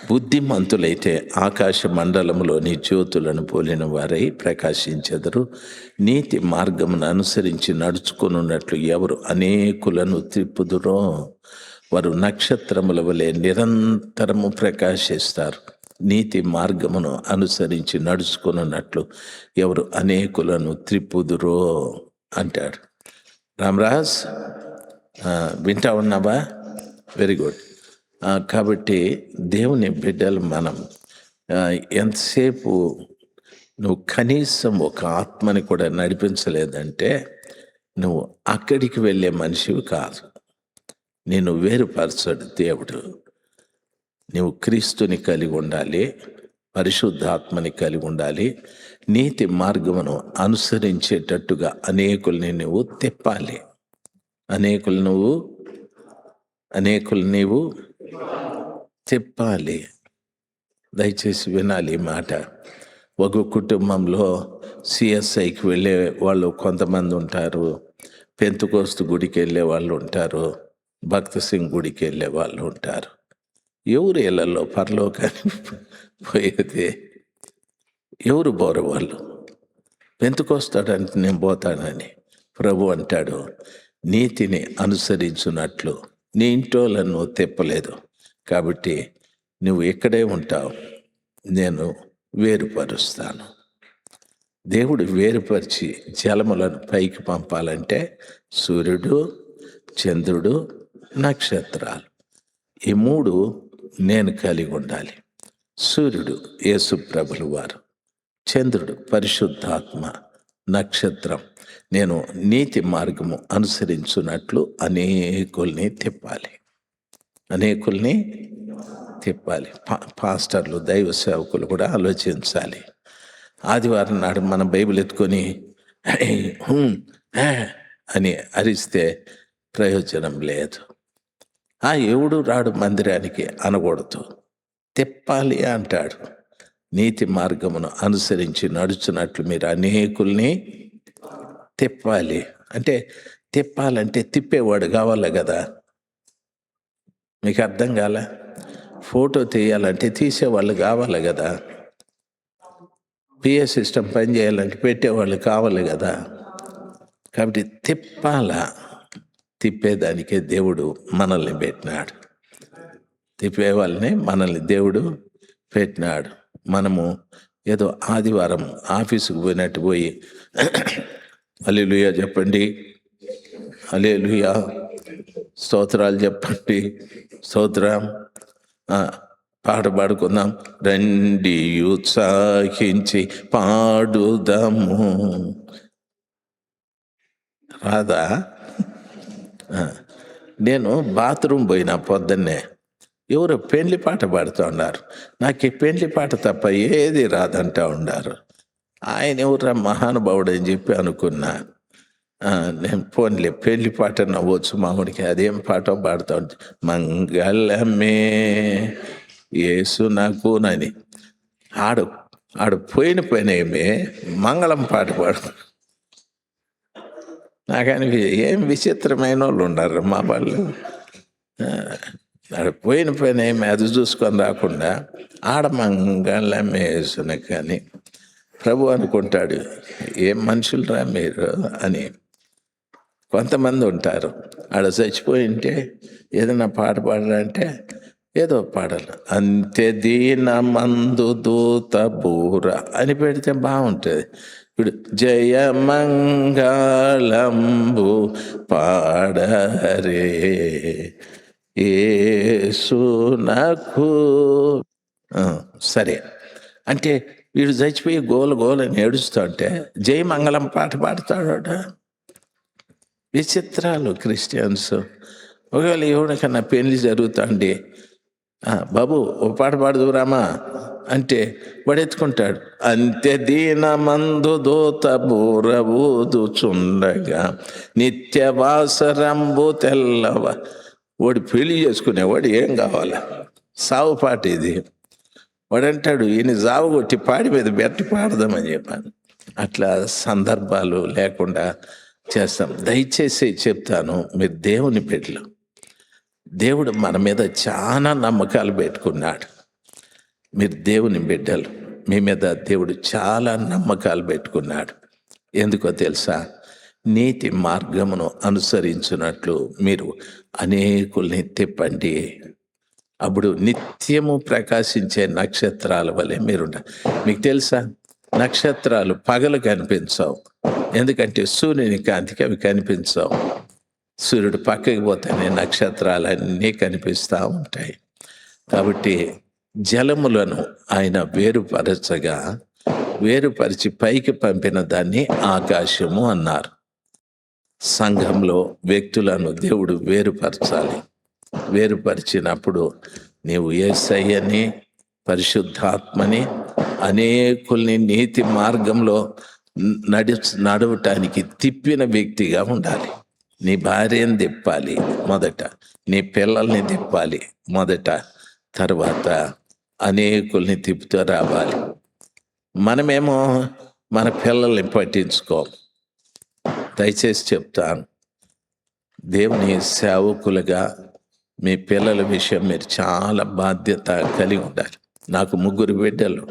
బుద్ధిమంతులైతే ఆకాశ మండలములోని జ్యోతులను పోలిన వారై ప్రకాశించెదరు. నీతి మార్గమును అనుసరించి నడుచుకొనున్నట్లు ఎవరు అనేకులను త్రిప్పుదురో వారు నక్షత్రముల వలె నిరంతరము ప్రకాశిస్తారు. నీతి మార్గమును అనుసరించి నడుచుకొనున్నట్లు ఎవరు అనేకులను త్రిప్పుదురో అంటాడు. రామరాజ్ వింటా ఉన్నావా? Very good. కాబట్టి దేవుని బిడ్డలు మనం ఎంతసేపు నువ్వు కనీసం ఒక ఆత్మని కూడా నడిపించలేదంటే నువ్వు అక్కడికి వెళ్ళే మనిషివి కాదు. నేను వేరుపరచడు దేవుడు. నువ్వు క్రీస్తుని కలిగి ఉండాలి, పరిశుద్ధాత్మని కలిగి ఉండాలి, నీతి మార్గమును అనుసరించేటట్టుగా అనేకుల్ని నువ్వు తిప్పాలి. అనేకులు నీవు తిప్పాలి. దయచేసి వినాలి ఈ మాట. ఒక కుటుంబంలో సిఎస్ఐకి వెళ్ళే వాళ్ళు కొంతమంది ఉంటారు, పెంతుకోస్తు గుడికి వెళ్ళే వాళ్ళు ఉంటారు, భక్త సింగ్ గుడికి వెళ్ళే వాళ్ళు ఉంటారు. ఎవరు ఇళ్లలో పరలోకానికి పోయేది? ఎవరు పోరు వాళ్ళు? పెంతుకొస్తాడంటే నేను పోతానని ప్రభు అంటాడు, నీతిని అనుసరించున్నట్లు నీ ఇంటోలను తిప్పలేదు కాబట్టి నువ్వు ఇక్కడే ఉంటావు, నేను వేరుపరుస్తాను. దేవుడు వేరుపరిచి జలములను పైకి పంపాలంటే సూర్యుడు, చంద్రుడు, నక్షత్రాలు, ఈ మూడు నేను కలిగి ఉండాలి. సూర్యుడు యేసు ప్రభులు వారు, చంద్రుడు పరిశుద్ధాత్మ, నక్షత్రం నేను నీతి మార్గము అనుసరించున్నట్లు అనేకుల్ని తిప్పాలి. పాస్టర్లు, దైవ సేవకులు కూడా ఆలోచించాలి. ఆదివారం నాడు మనం బైబిల్ ఎత్తుకొని అని అరిస్తే ప్రయోజనం లేదు. ఎవడు రాడు మందిరానికి అనకూడదు, తిప్పాలి అంటాడు. నీతి మార్గమును అనుసరించి నడుచున్నట్లు మీరు అనేకుల్ని తిప్పాలి. అంటే తిప్పాలంటే తిప్పేవాడు కావాలి కదా. మీకు అర్థం కాలే? ఫోటో తీయాలంటే తీసేవాళ్ళు కావాలి కదా. పిఏ సిస్టమ్ పని చేయాలంటే పెట్టేవాళ్ళు కావాలి కదా. కాబట్టి తిప్పేదానికే దేవుడు మనల్ని పెట్టినాడు. తిప్పే వాళ్ళని మనల్ని దేవుడు పెట్టినాడు. మనము ఏదో ఆదివారం ఆఫీసుకు పోయినట్టు పోయి హల్లెలూయా చెప్పండి, హల్లెలూయా, స్తోత్రాలు చెప్పండి, స్తోత్రం, పాట పాడుకుందాం, రండి ఉత్సాహించి పాడుదాము, రాదా? నేను బాత్రూమ్ పోయినా పొద్దున్నే ఎవరు పెండ్లి పాట పాడుతూ ఉన్నారు. నాకు ఈ పెండ్లి పాట తప్ప ఏది రాదంటా ఉన్నారు. ఆయన ఎవరు మహానుభావుడు అని చెప్పి అనుకున్నా. నేను పోన్లే పెళ్లి పాట నవ్వచ్చు మామిడికి, అదేం పాట పాడుతూ ఉంటే మంగళమే యేసు నాకు నని ఆడు పోయిన ఏమే మంగళం పాట పాడు. నాకని ఏం విచిత్రమైన వాళ్ళు ఉన్నారు మా వాళ్ళు. ఆడ పోయిన ఏమి అది చూసుకొని రాకుండా మంగళమే యేసుని కానీ ప్రభు అనుకుంటాడు, ఏం మనుషులరా మీరు అని. కొంతమంది ఉంటారు, ఆడ చచ్చిపోయింటే ఏదైనా పాట పాడాలంటే ఏదో పాడాలి, అంతే దీన మందు దూత బూర అని పెడితే బాగుంటుంది. ఇప్పుడు జయమంగళంబు పాడరే యేసునకు. సరే అంటే వీడు చచ్చిపోయి గోలని ఏడుస్తుంటే జై మంగళం పాట పాడతాడ. విచిత్రాలు క్రిస్టియన్స్. ఒకవేళ ఎవరికన్నా పెళ్లి జరుగుతాండి, బాబు ఓ పాట పాడుదురామా అంటే వాడు ఎత్తుకుంటాడు, అంతే దీన మందు దూత బూరబూదు చుండగా నిత్యవాసరంబు తెల్లవ. వాడు పెళ్లి చేసుకునేవాడు ఏం కావాలి? సావు పాట ఇది. వాడంటాడు, ఈయన జావు కొట్టి పాడి మీద బెట్టి పాడదామని చెప్పాను. అట్లా సందర్భాలు లేకుండా చేస్తాం. దయచేసి చెప్తాను, మీరు దేవుని బిడ్డలు. దేవుడు మన మీద చాలా నమ్మకాలు పెట్టుకున్నాడు. మీరు దేవుని బిడ్డలు. మీ మీద దేవుడు చాలా నమ్మకాలు పెట్టుకున్నాడు. ఎందుకో తెలుసా? నీతి మార్గమును అనుసరించినట్లు మీరు అనేకుల్ని తిప్పండి. అప్పుడు నిత్యము ప్రకాశించే నక్షత్రాల వలె మీరుండాలి. మీకు తెలుసా? నక్షత్రాలు పగలు కనిపించవు. ఎందుకంటే సూర్యుని కాంతికి అవి కనిపించవు. సూర్యుడు పక్కకి పోతేనే నక్షత్రాలన్నీ కనిపిస్తూ ఉంటాయి. కాబట్టి జలములను ఆయన వేరుపరిచి పైకి పంపిన దాన్ని ఆకాశము అన్నారు. సంఘంలో వ్యక్తులను దేవుడు వేరుపరచాలి. వేరుపరిచినప్పుడు నీవు యేసయ్యని, పరిశుద్ధాత్మని, అనేకుల్ని నీతి మార్గంలో నడవటానికి తిప్పిన వ్యక్తిగా ఉండాలి. నీ భార్యని తిప్పాలి మొదట, నీ పిల్లల్ని తిప్పాలి మొదట, తర్వాత అనేకుల్ని తిప్పుతూ రావాలి. మనమేమో మన పిల్లల్ని పట్టించుకోం. దయచేసి చెప్తాను, దేవుని సేవకులుగా మీ పిల్లల విషయం మీరు చాలా బాధ్యత కలిగి ఉండాలి. నాకు 3 బిడ్డలు.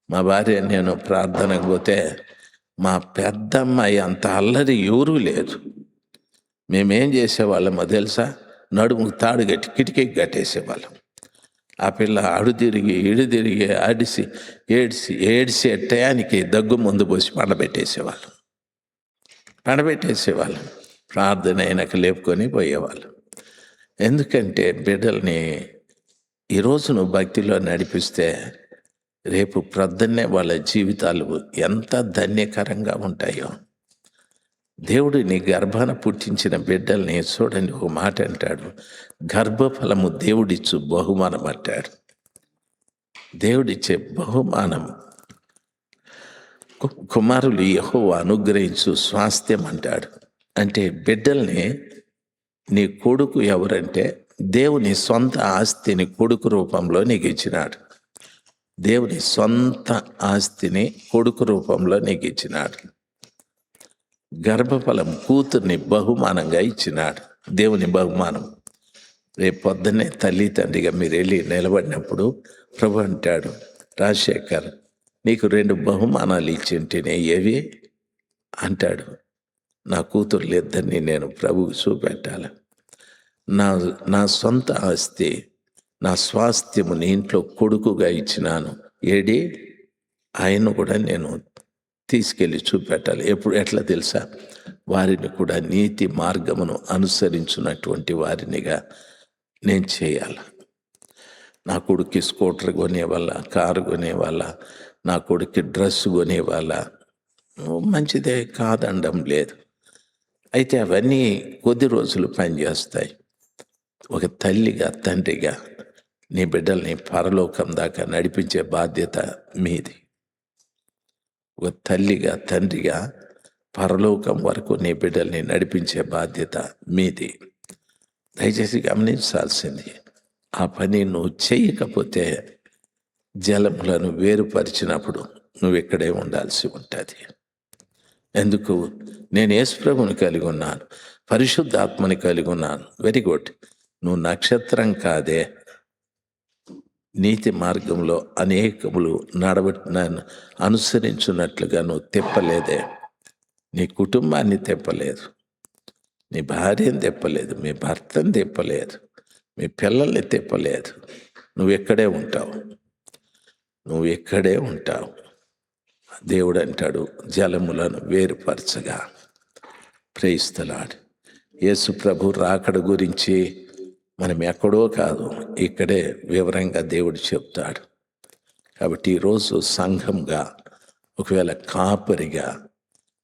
మా భార్య నేను ప్రార్థనకు పోతే మా పెద్దమ్మాయి అంత అల్లరి ఎవరూ లేదు. మేమేం చేసేవాళ్ళమో తెలుసా? నడుముకు తాడు కట్టి కిటికీకి కట్టేసేవాళ్ళం. ఆ పిల్ల అడు తిరిగి ఇడు తిరిగి ఏడిసి టయానికి దగ్గు ముందు పోసి పండబెట్టేసేవాళ్ళం. ప్రార్థన అయినాక లేపుకొని పోయేవాళ్ళం. ఎందుకంటే బిడ్డల్ని ఈరోజు నువ్వు భక్తిలో నడిపిస్తే రేపు ప్రొద్దున్నే వాళ్ళ జీవితాలు ఎంత ధన్యకరంగా ఉంటాయో. దేవుడు నీ గర్భాన పుట్టించిన బిడ్డల్ని చూడండి, ఒక మాట అంటాడు, గర్భఫలము దేవుడిచ్చు బహుమానం అంటాడు. దేవుడిచ్చే బహుమానం కుమారులు యెహోవా అనుగ్రహించు స్వాస్థ్యం అంటాడు. అంటే బిడ్డల్ని నీ కొడుకు ఎవరంటే దేవుని సొంత ఆస్తిని కొడుకు రూపంలో నీకు ఇచ్చినాడు. దేవుని సొంత ఆస్తిని కొడుకు రూపంలో నీకు ఇచ్చినాడు. గర్భఫలం కూతుర్ని బహుమానంగా ఇచ్చినాడు. దేవుని బహుమానం. రేపు పొద్దున్నే తల్లి తండ్రిగా మీరు వెళ్ళి నిలబడినప్పుడు ప్రభు అంటాడు, రాజశేఖర్ నీకు 2 బహుమానాలు ఇచ్చింటేనే ఏవి అంటాడు. నా కూతుర్లు ఇద్దరిని నేను ప్రభువు చూపెట్టాలి. నా సొంత ఆస్తి, నా స్వాస్థ్యము నీ ఇంట్లో కొడుకుగా ఇచ్చినాను. ఏడి ఆయన కూడా నేను తీసుకెళ్ళి చూపెట్టాలి. ఎట్లా తెలుసా? వారిని కూడా నీతి మార్గమును అనుసరించున్నటువంటి వారినిగా నేను చేయాలి. నా కొడుక్కి స్కూటర్ కొనేవాళ్ళ, కారు కొనేవాళ్ళ, నా కొడుక్కి డ్రెస్ కొనేవాళ్ళ, మంచిదే కాదనడం లేదు. అయితే అవన్నీ కొద్ది రోజులు పనిచేస్తాయి. ఒక తల్లిగా తండ్రిగా నీ బిడ్డల్ని పరలోకం దాకా నడిపించే బాధ్యత మీది. ఒక తల్లిగా తండ్రిగా పరలోకం వరకు నీ బిడ్డల్ని నడిపించే బాధ్యత మీది. దయచేసి గమనించాల్సింది, ఆ పని నువ్వు చేయకపోతే జలములను వేరుపరిచినప్పుడు నువ్వు ఇక్కడే ఉండాల్సి ఉంటుంది. ఎందుకు? నేను యేసుప్రభుని కలిగి ఉన్నాను, పరిశుద్ధాత్మని కలిగి ఉన్నాను. Very good. నువ్వు నక్షత్రం కాదే. నీతి మార్గంలో అనేకములు నన్ను అనుసరించున్నట్లుగా నువ్వు తిప్పలేదే. నీ కుటుంబాన్ని తిప్పలేదు, నీ భార్యని తిప్పలేదు, మీ భర్తని తిప్పలేదు, మీ పిల్లల్ని తిప్పలేదు. నువ్వు ఇక్కడే ఉంటావు. దేవుడు అంటాడు, జలములను వేరుపరచగా. Praise the lord. యేసు ప్రభు రాకడ గురించి మనం ఎక్కడో కాదు, ఇక్కడే వివరంగా దేవుడు చెప్తాడు. కాబట్టి ఈరోజు సంఘంగా, ఒకవేళ కాపరిగా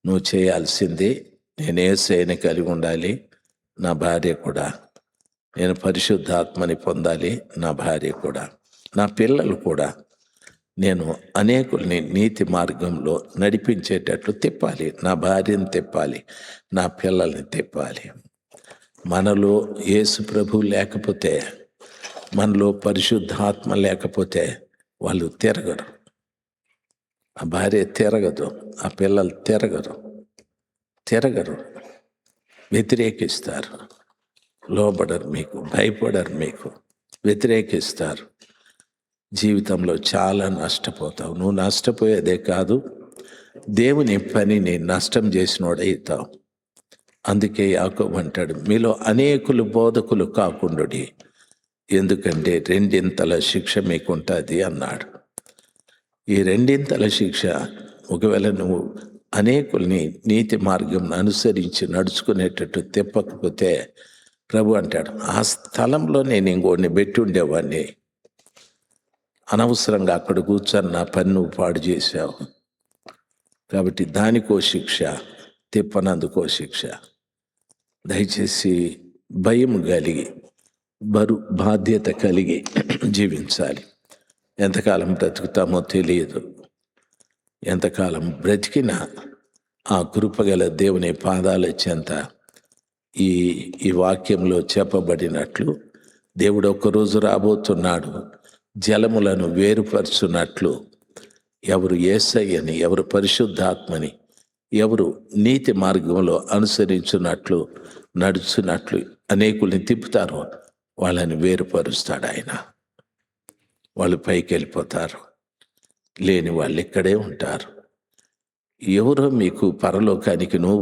నువ్వు చేయాల్సింది, నేను యేసయ్యని కలిగి ఉండాలి, నా భార్య కూడా. నేను పరిశుద్ధాత్మని పొందాలి, నా భార్య కూడా. నా పిల్లలు కూడా. నేను అనేకుల్ని నీతి మార్గంలో నడిపించేటట్లు తిప్పాలి. నా భార్యను తిప్పాలి, నా పిల్లల్ని తిప్పాలి. మనలో యేసు ప్రభు లేకపోతే, మనలో పరిశుద్ధాత్మ లేకపోతే వాళ్ళు తిరగరు. ఆ భార్య తిరగదు, ఆ పిల్లలు తిరగరు, వ్యతిరేకిస్తారు, లోబడరు, మీకు భయపడరు, మీకు వ్యతిరేకిస్తారు. జీవితంలో చాలా నష్టపోతావు. నువ్వు నష్టపోయేదే కాదు, దేవుని పనిని నష్టం చేసినోడవుతావు. అందుకే యాకోబు అంటాడు, మీలో అనేకులు బోధకులు కాకుండుడి, ఎందుకంటే రెండింతల శిక్ష మీకుంటుంది అన్నాడు. ఈ రెండింతల శిక్ష, ఒకవేళ నువ్వు అనేకుల్ని నీతి మార్గం అనుసరించి నడుచుకునేటట్టు తిప్పకపోతే ప్రభు అంటాడు, ఆ స్థలంలో నేను ఇంకోడిని పెట్టి ఉండేవాడిని, అనవసరంగా అక్కడ కూర్చొని నా పని నువ్వు పాడు చేశావు. కాబట్టి దానికో శిక్ష, తిప్పనందుకో శిక్ష. దయచేసి భయం కలిగి, బాధ్యత కలిగి జీవించాలి. ఎంతకాలం బ్రతుకుతామో తెలియదు. ఎంతకాలం బ్రతికినా ఆ కృపగల దేవుని పాదాల చెంత ఈ వాక్యంలో చెప్పబడినట్లు దేవుడు ఒక్కరోజు రాబోతున్నాడు, జలములను వేరుపరుచున్నట్లు, ఎవరు యేసయ్యని, ఎవరు పరిశుద్ధాత్మని, ఎవరు నీతి మార్గంలో అనుసరించున్నట్లు నడుచున్నట్లు అనేకుల్ని తిప్పుతారో వాళ్ళని వేరుపరుస్తాడు ఆయన. వాళ్ళు పైకి వెళ్ళిపోతారు, లేని వాళ్ళు ఇక్కడే ఉంటారు. ఎవరో మీకు పరలోకానికి నువ్వు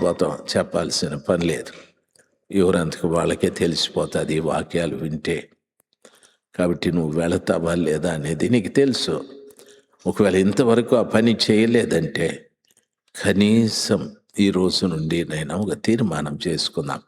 పోతావు చెప్పాల్సిన పని లేదు. ఎవరంతకు వాళ్ళకే తెలిసిపోతుంది ఈ వాక్యాలు వింటే. కాబట్టి నువ్వు వెళతావా లేదా అనేది నీకు తెలుసు. ఒకవేళ ఇంతవరకు ఆ పని చేయలేదంటే కనీసం ఈ రోజు నుండి నేను ఒక తీర్మానం చేసుకుందాం.